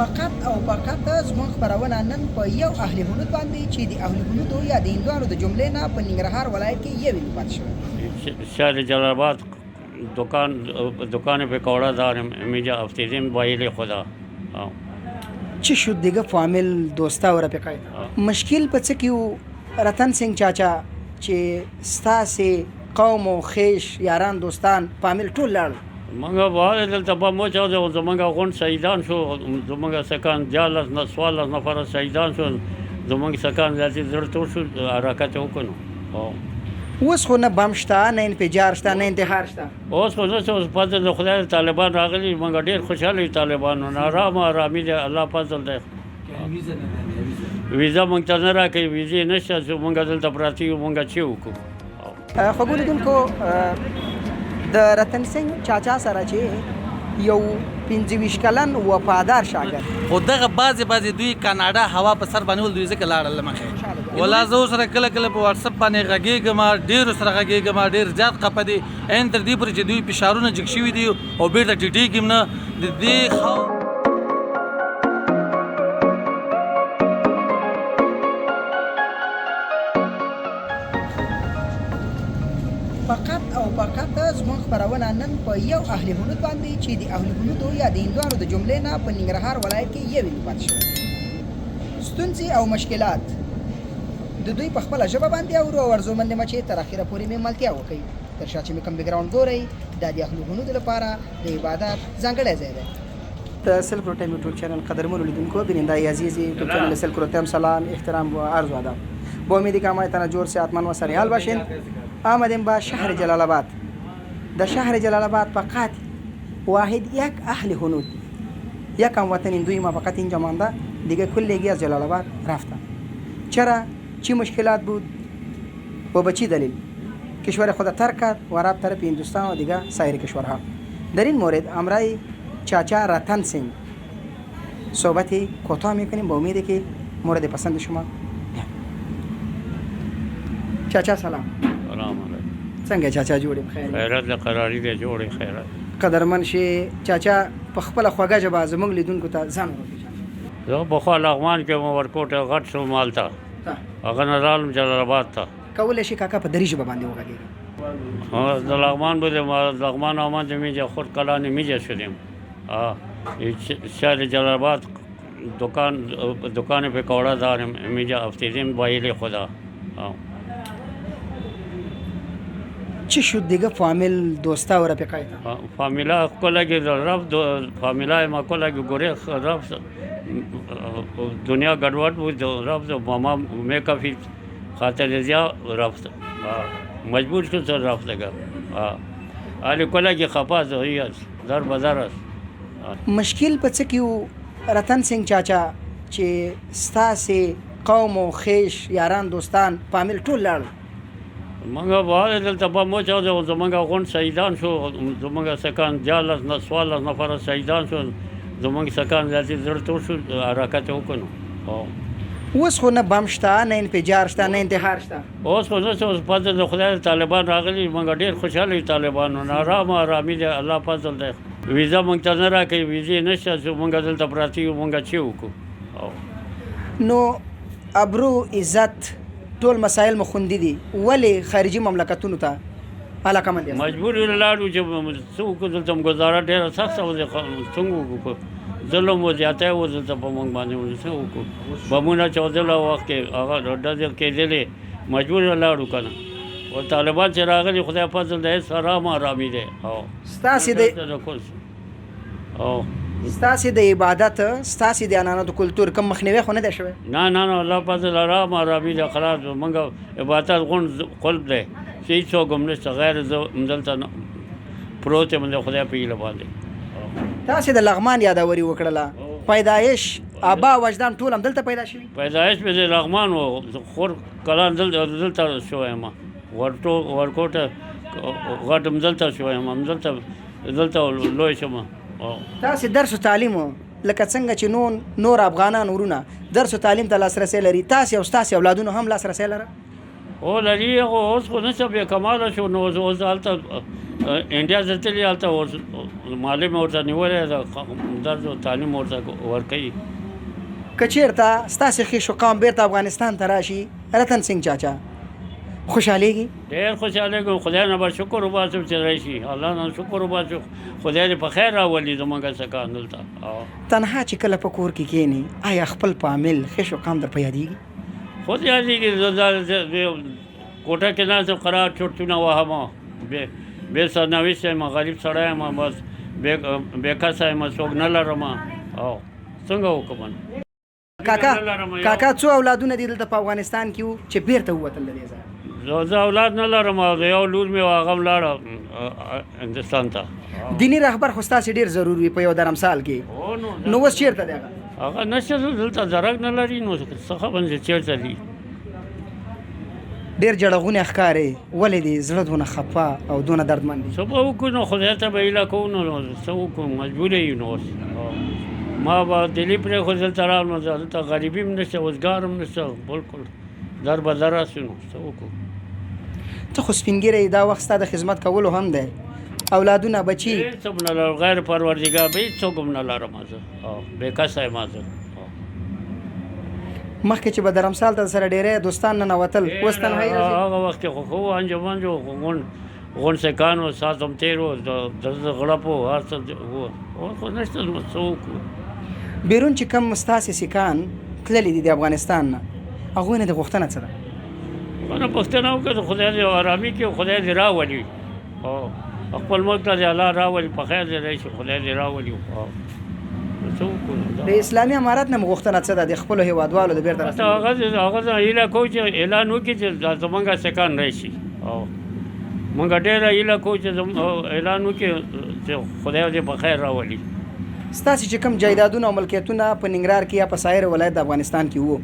فقط او فقط زموږ خپرونه نن په یو اهل هنود باندې چې د اهل هنودو یا د هندوانو د جملې نه په ننګرهار ولایت کې یو پاتې شوی. شهر جلال آباد دکان پکوڑا دار میجا افتیدیم بایل خدا چی شد دیگه فامیل دوستا و رفقای مشکل په څه کې رتن سنگ چاچا چې ستاسې قوم و خیش یاران دوستان فامیل ټول لاړ منګه واه دلته به مو چا زمونږ غونډ شهیدان شو زمونږ سکان 14 نفر شهیدان شو زمونږ سکان ذاتي زړه تور شو حرکت وکړو. اوس خو نه بم شته نه انفجار شته نه انتحار شته اوس خو نه اوس پته د خدای طالبان راغلي موږ ډېر خوشاله یو طالبانو نه آرامي دی الله فضل دی. ویزا موږ ته نه راکوي ویزې نشته چې موږ دلته پراته یو موږ چې وکړو. خوږو لیدونکو د رتن سنگ چاچا سره چې یو 25 کلن وفادار شاګرد خو دغه بعضې دوی کاناډا هوا په سر باندې ول دوی ځکه لاړل مخې ولا زه سره کله په واتساپ باندې غږېږم ډېرو سره غږېږم ډېر زیات خفه دي عین تر دې پورې چې دوی فشارونه جګ شوي دي او بېرته ټیټېږي نه د دې فقط او فقط زموږ خپرونه نن په یو اهل هنود باندې چې د اهل هنودو یا د هندوانو د جملې نه په ننګرهار ولایت کې یو پاتې شوی. ستونزې او مشکلات د دوی په خپله ژبه باندې اورو او ارزومند یم چې تر اخره پورې مې ملتیا وکړي. تر شا چې مې کوم بیکګراوند ګورئ دا د اهل هنودو لپاره د عبادت ځانګړی ځای دی. د سلف رو ټایم یوټیوب چینل قدرمنو لیدونکو بیننده‌ی عزیز یوٹیوب چینل سلف رو تیم سلام احترام و عرض و ادب. با امیدی که همه تنجور صحتمند و سریحال باشین. آمدیم به شهر جلال آباد. در شهر جلال آباد فقط واحد یک اهل هنود یک هموطن هندوی ما فقط اینجا مانده دیگه کلگی از جلال آباد رفتن. چرا؟ چی مشکلات بود و به چی دلیل؟ کشور خود ترک کرد و رفت طرف هندوستان و دیگه سایر کشورها. در این مورد امرای چاچا رتن سنگ صحبت کوتاه میکنیم با امیدی که مورد پسند شما بیاد. چاچا سلام. سلام علیکم. څنګه چاچا جوړې بخیر؟ خیرات د قراری دی جوړې خیرات. قدرمن شي چاچا په خپل خوږه ژبه زموږ لیدونکو ته ځان وپېژنئ. زه پخوا لغمان کې مو ورکوټه غټ شو مالته هغه نه رالم جلال آباد ته. کولی شي کاکا په دري ژبه باندې وغږېږي؟ د لغمان بودیم لغمان آمدیم اینجا خود کلان میجا شدیم. شهر جلال آباد دکان پکوڑا دار میجا افتیدیم بایل خدا. چی شد دیگه فامیل دوستا و رفقای فامیلا کلگی رفت فامیلا ما کلگی گوره رفت دنیا گډوډ بود رفت ماما میکافی خاطر زیا رفت مجبور شد رفت دیگه علی کلگی خفا زویت در بازار است. مشکل په څه کې رتن سنگ چاچا چې ستاسې قوم و خیش یاران دوستان فامیل ټول لاړ منګه واه دلته به مو چا زمونږ غونډ شهیدان شو زمونږ سکان 14 نفر شهیدان شو زمونږ سکان ذاتي زړه تور شو حرکت وکړو. اوس خو نه بم شته نه انفجار شته نه انتحار شته اوس خو نه اوس پته د خدای طالبان راغلي موږ ډېر خوشاله یو طالبانو نه آرامي دی الله فضل دی. ویزا موږ ته نه راکوي ویزې نشته چې موږ دلته پراته یو موږ چې وکړو. نو ابرو عزت ټول مسائل مو خوندي دي ولې خارجي مملکتونو ته علاقمند یاست؟ مجبور یو لاړو چې څه وکړو دلته ګزاره ډېره سخته وه څنګه وکړو ظلم و زیاتی و دلته په موږ باندې څه وکړو بمونه چاودله وخت کې هغه ډزې کېدلې مجبور یې لاړو که نه او طالبان چې راغلي خدای فضل دی هېڅ آرامي دی. ستاسې د عبادت ستاسې د عنعناتو د کلتور کوم مخنیوی خو نه دی شوی؟ نه الله فضل آرامي دی خلاص موږ عبادت غونډ قلب دی چې هېڅوک هم نشته غیر زه همدلته پروت یم د خدای په هیله باندې. تاسې د لغمان یادوري وکړله پیدایش آبا وجدان ټول هم دلته پیدا شوي؟ پیدایش مې د لغمان و خور کلان دلته شوی یم ورکوټه غټ هم دلته شوی یم دلته لوی شم. تاسې درس و تعلیم لکه څنګه چې نور افغانان ورونه درس و تعلیم ته لاسرسی لري تاسې او ستاسې اولادونو هم لاسرسی لره؟ او لري خو اوس خو نشته بې کماله شو نو اوس هلته انډیا ته تللی هلته معلم ورته نیولی د درس او تعلیم ورته ورکوي. که چېرته ستاسې ښې شقام بیرته افغانستان ته راشي رتن سنګ چاچا خوشحالېږي؟ ډېر خوشحالېږم. خدای نه به شکر وباسم چې راشي، الله نه شکر وباسو خدای دې په خیر راولي زموږ سکان دلته. تنها چې کله په کور کې کښېني آیا خپل پامل ښې شقام در په یادېږي؟ خود یادېږي کوټه کې ناست قرار چرتونه وهمه بې سرنوشته یم، غریب سړی یم، بس بېکسه یم، څوک نه لرم. او څنګه وکړم؟ کاکا څو اولادونه دي دلته په افغانستان کې وو چې بیرته ووتل د دې ځایه؟ زه اولاد نه لرم او د یو لور مې و هغه هم لاړه هندوستان ته. دیني رهبر خو ستاسې ډېر ضرور وي په یو درمسال کې، نو اوس چېرته دی هغه؟ هغه نشته دلته درک نه لري، نو څه خبر چې چېرته دي. ډېر جړغونی ښکارې، ولې دې زړه دونه خفه او دونه دردمند دي؟ څه به وکړو نو خدای ته به هیله کوو، نو څه وکړو مجبوره یو. نو اوس ما به دلي پرېښود دلته رالم، دلته غریبي هم نشته، روزګار هم نشته، بلکل در به در راسو. نو څه وکړو؟ ته خو سپین ږیری دا وخت ستا د خدمت کولو هم دی، اولادونه بچي؟ هېڅ هم نه لرم، غیر پروردګار به هېڅوک هم نه لرم زه، بېکسه یم زه. مخکې چې به درمسال ته سره ډېری دوستان ننوتل، اوس تنهایي راځي؟ هغه وخت کې خو ښه انجمن جو، غونډ سیکان و، ساعت هم تېر و، د غړپ و، هر څه و، اوس خو نشته، نو څه وکړو؟ بیرون چې کوم ستاسې سیکان تللي دي د افغانستان نه، هغوی نه د غوښتنه څه ده؟ نه پوښتنه وکړه، خدای دې ارامي کړي، خدای دې راولي، خپل ملک ته دې الله راولي، په خیر دې راشي، خدای دې راولي. څه وکړو؟ د اسلامي امارت نه مو غوښتنه څه ده د خپلو هېوادوالو د بیرته راستنېدو؟ هغه هیله کوو چې اعلان وکړي چې زموږ سیکان راشي، او موږ ډېره هیله کوو چې اعلان وکړي چې خدای دې په خیر راولي. ستاسې چې کوم جایدادونه او ملکیتونه په ننګرهار کې یا په سایر ولایت د افغانستان کې وو،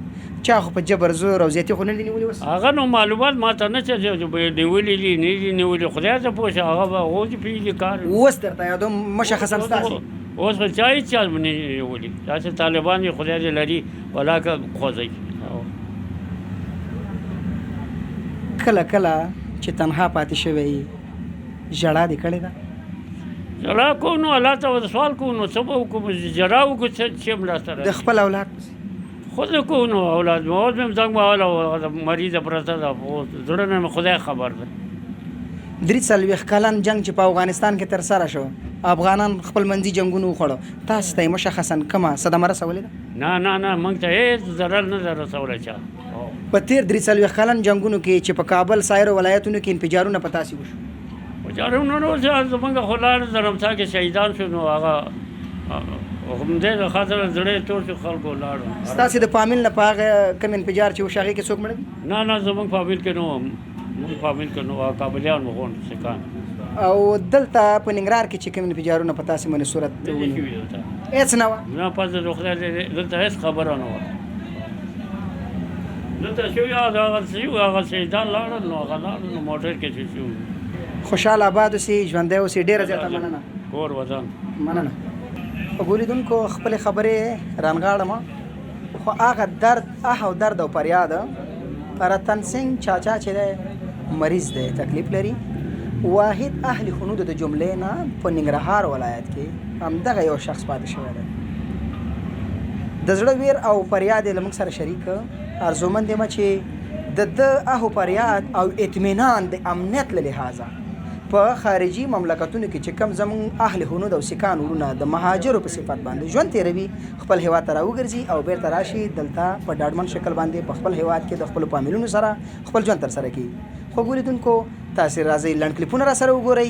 چا خو په جبر زور او زیاتي خو نه دي نیولي اوس؟ هغه نو معلومات ما ته نشته چې نیولي دي نه دي نیولي، خدای ته پوه شه، هغه به هغوی چې پوهېږي کار. اوس درته یادوم مشخصا ستاسې اوس خو چا هېڅ چا نه نیولي، داسې طالبان یې خدای دې لري ولاکه خوځوي. کله کله چې تنها پاتې شوی ژړا دې کړې ده؟ ژړا کوو نو الله ته سوال کوو، نو څه به وکړو؟ ژړا وکړو چې مرسته د خپل اولاد خود کوو. نو اولاد مې اوس مې زنګ وهله، مریضه پرته ده، زړه نه مې خدای خبر ده. 43 کلن جنگ چې په افغانستان کې ترسره شو، افغانان خپل منځي جنګونه وخوړو، تاسو ته یې مشخصا کومه صدمه رسولې ده؟ نه موږ ته هېڅ ضرر نه ده رسولی چا. په تېر 43 کلن جنګونو کې چې په کابل سایر ولایتونو کې انفجارونه په تاسې وشو؟ انفجارونه نو زموږ خو لاړ درمسا کې شهیدان شو، نو هغه همدې د خاطر زړه تور شو، خلکو لاړو. ستاسې د فامیل نه په هغه کوم انفجار چې وشو هغې کې څوک مړه دي؟ نه زموږ فامیل کې نو، موږ فامیل کې نو کابلیان مو غونډ سیکان. او دلته په ننګرهار کې چې کوم انفجارونه په تاسې باندې صورت هېڅ نه وه؟ نه پس د خدای دلته هېڅ خبره نه وه دلته شوي، هغه شهیدان لاړل، نو هغه لاړل، نو موټر کې چې شو. خوشحال آباد اوسې، ژوندی اوسې، ډېره زیاته مننه. کور وطن مننه. په لیدونکو خپلې خبرې رانغاړم، خو هغه درد او درد او فریاد رتن سنګ چاچا چې دی مریض دی، تکلیف لري، واحد اهل خنود د جملې نه په ننګرهار ولایت کې همدغه یو شخص پاتې شوی دی. د زړه ویر او فریاد یې له موږ سره شریک، ارزومند یم چې د ده اهو فریاد او اطمینان د امنیت له لحاظه په خارجي مملکتونو کې چې کوم زموږ اهل هنود او سیکان ورونه د مهاجرو په صفت باندې ژوند تېروي، خپل هیواد ته راوګرځي او بیرته راشي دلته په ډاډمن شکل باندې په خپل هیواد کې د خپلو فامیلونو سره خپل ژوند ترسره کوي. خو لیدونکو تاسې راځئ لنډ کلیپونه را سره وګورئ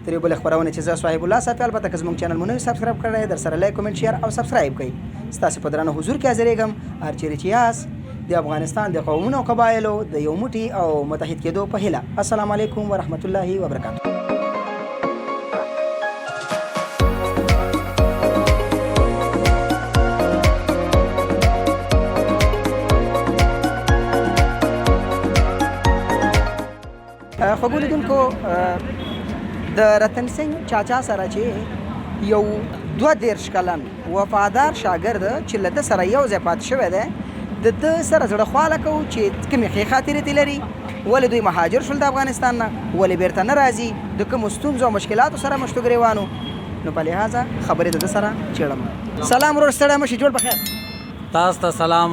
تر یو بلې خپرونې چې زه صاحب الله صافي، البته که زموږ چینل مو نه وي سبسکرایب کړی، در سره لایک کومنټ شیر او سبسکرایب کړئ. ستاسې په درانه حضور کې حاضرېږم هر چیرې چې یاست، د افغانستان د قومونو او قبایلو د یو موټي او متحد کېدو په هیله. السلام علیکم ورحمت الله وبرکاته. خوږو لیدونکو، د رتن سنګ چاچا سره چې یو 32 کلن وفادار شاګرد چې له ده سره یو ځای پاتې شوی دی، د ده سره زړه خواله کوو چې کومې ښې خاطرې ترې لري ولې دوی مهاجر شول د افغانستان نه، ولې بیرته نه راځي، د کومو ستونزو او مشکلاتو سره مشت و ګریوانو. نو په لحاظه خبرې د ده سره چېړم. سلام ورور، ستړی مه شي، جوړ په خیر. تاسو ته سلام،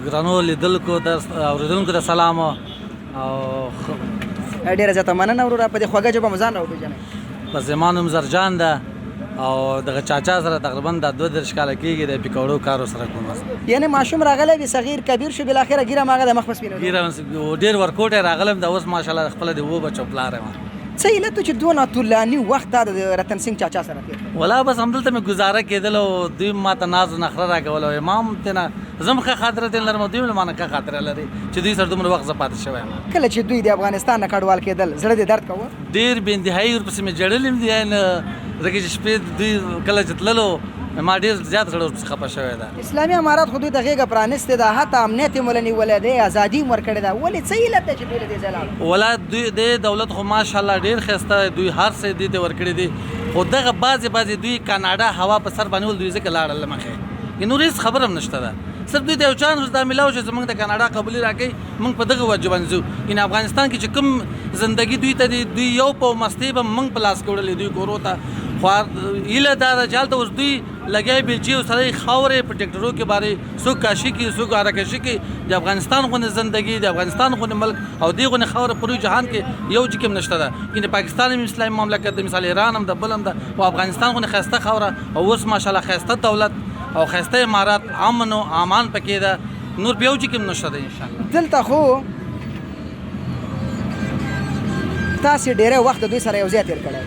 ګرانو لیدونکو اورېدونکو ته سلام او ډېره زیاته مننه وروره. په دې خوږه ژبه مو ځان راوپېژنئ. بس زما نوم زرجان ده او دغه چاچا سره تقریبا د 32 کاله کېږي د پکوړو کارو سره کوم. یعنې ماشوم راغلی وي، صغیر کبیر شو، بالاخره ګیره ماغه د مخ په سپینېدو. ګیره ډېر ورکوټی راغلم د اوس ماشاءالله خپله د 2 بچو پلار یم. څه علت و چې دونه طولاني وخت دا د رتن سنګ چاچا سره تېر کړ؟ ولا بس همدلته مې ګزاره کېدل او دوی ما ته ناز و نخره راکول او امام تېنه زه هم ښه خاطره ترې لرم او دوی هم مانه ښه خاطره لري چې دوی سره دومره وخت زه پاتې شوی یم. کله چې دوی د افغانستان نه کډوال کېدل زړه دې درد کوه؟ ډېر بې انتهایي ورپسې مې ژړلي هم دي ځکه چې شپې دوی کله چې تللو ما ډېر زیات زړه ورپسې خفه شوی ده. اسلامي امارات خو دوی ته غېږه پرانستې ده، حتی امنیت یې موله نیولی دی، ازادي یې ورکړې ده. ولې څه علت دی چې دوی له دې ځای لاړل؟ ولا دوی د دولت خو ماشاءالله ډېر ښایسته، دوی هر څه دې ته ورکړي دي، خو دغه بعضې دوی کاناډا هوا په سر باندې ول دوی ځکه لاړل له مخې. نور هېڅ خبره هم نشته ده، صرف دوی ته یو چانس دا میلاو چې زموږ د کاناډا قبولي راکوي، موږ په دغه وجه باندې ځو. یعنې افغانستان کې چې کوم زندګي دوی ته دي، دوی یو په مستۍ به موږ په لاس کې وړلې دوی کورو ته. خو هیله دا ده چې هلته اوس دوی لګیا بیلچې او سره یې خاورې په ټیکټرو کې باندې څوک کاشي کوي څوک حرکشي کوي. د افغانستان غوندې زندګي، د افغانستان غوندې ملک او دې غوندې خاوره پورې جهان کې یو ځای کې هم نشته ده. یعنې پاکستان هم اسلامي مملکت ده، مثال ایران هم ده، بل هم ده، او افغانستان غوندې ښایسته خاوره او اوس ماشاءالله ښایسته دولت او ښایسته امارات، امن او امان پکې ده، نور بیا یو ځای کې هم نشته ده انشاءالله. دلته خو تاسې ډېری وخت د دوی سره یو ځای تېر کړی،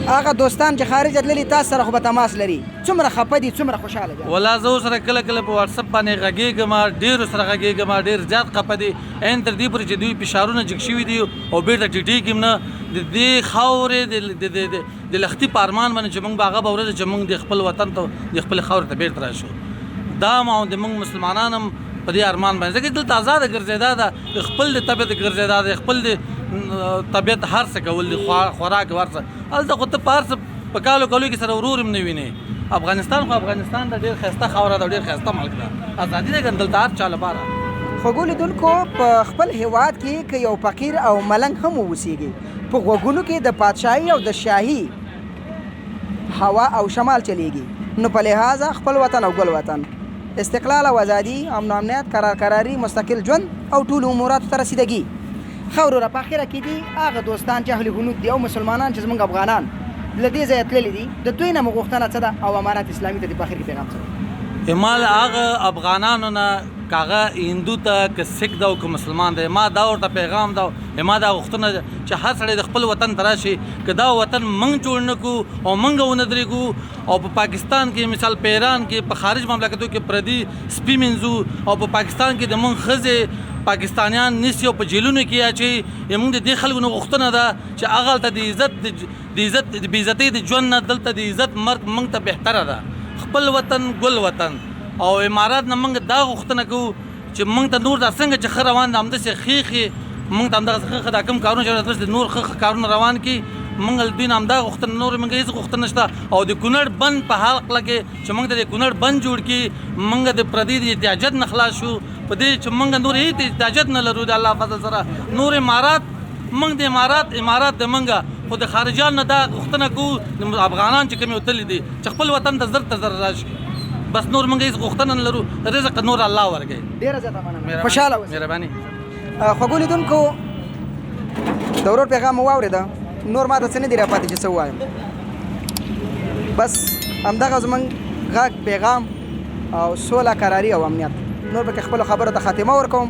هغه دوستان چې خارج تللي تاسو سره خو به تماس لري، څومره خفه دي څومره خوشحاله دي؟ ولا زه سره کله کله په واتساپ باندې غږېږم، ډېرو سره غږېږم، ډېر زیات خفه دي، عین تر دې پورې چې دوی فشارونه جګ شوي دي او بېرته ټیټېږي هم نه. د دې خاورې د لښتي په ارمان باندې چې موږ به هغه به ورځ چې موږ د خپل وطن ته د خپلې خاورې ته بېرته راشو، دا او د موږ مسلمانان هم په دې ارمان باندې، ځکه دلته ازاده ګرځېدا ده، د خپل د طبیعت ګرځېدا ده، خپل د طبیعت هر څه کول دي، خوراک هر څه. هلته خو ته په هر څه په کالو کې سره ورور هم نه وینې. افغانستان خو افغانستان ده، ډېر ښایسته خاوره ده، ډېر ښایسته ملک ده، ازادي ده دلته هر چا لپاره. خوږو لیدونکو، په خپل هیواد کې که یو فقیر او ملنګ هم واوسیږي، په غوږونو کې د پادشاهي او د شاهي هوا او شمال چلیږي. نو په لحاظه خپل وطن او ګل وطن، استقلال او ازادي، امن او امنیت، قراري، مستقل ژوند او ټولو اموراتو ته رسیدګي. ښه وروره، په اخره کې دي هغه دوستان چې اهل هنود دي او مسلمانان چې زموږ افغانان له دې ځایه تللي دي، د دوی نه مو غوښتنه څه ده او امارات اسلامي ته د په اخر کې پیغام څه ده؟ ما له هغه افغانانو نه که هغه هندو ته که سیک ده او که مسلمان ده، ما دا ورته پیغام ده، ما دا غوښتنه ده چې هر سړی د خپل وطن ته راشي، که دا وطن موږ جوړ نه کړو او موږ ونه درېږو او په پاکستان کې مثال په ایران کې په خارج مملکتو کې پردي سپي مینځو او په پاکستان کې د موږ ښځې پاکستانیان نیسي او په جیلونو کې اچوي. موږ د دې خلکو نه غوښتنه ده چې هغه هلته د عزت د بېعزتۍ د ژوند نه دلته د عزت مرګ موږ ته بهتره ده. خپل وطن ګل وطن او امارات نه موږ دا غوښتنه کوو چې موږ ته نور دا څنګه چې ښه روان ده همداسې ښې موږ ته همدغه ښه دا کوم کارونه چې د نور ښه کارونه روان کړي، موږ له دوی نه همدا غوښتنه، نور موږ هېڅ غوښتنه نشته. او د کونړ بند په حلقه کې چې موږ د کونړ بند جوړ کړي، موږ د پردي د احتیاجت نه خلاص شو، په دې چې موږ نور هېڅ احتیاجت نه لرو د الله فضل سره. نور امارات موږ د امارات د موږ خو د خارجیانو نه دا غوښتنه کوو د افغانان چې کوم یو تللي دي چې خپل وطن ته زر راشي، بس نور موږ هېڅ غوښتنه نه لرو، رزق نور الله ورکوي. ډېره زیاته مننه، خوشحاله اوسئ. مهرباني. خوږو لیدونکو، د ورور پیغام مو واورېده، نور ما ته څه نه دي راپاتې چې څه ووایم، بس همدغه زموږ غږ پیغام او سوله، قراري او امنیت. نور به کې خپلو خبرو ته خاتمه ورکوم.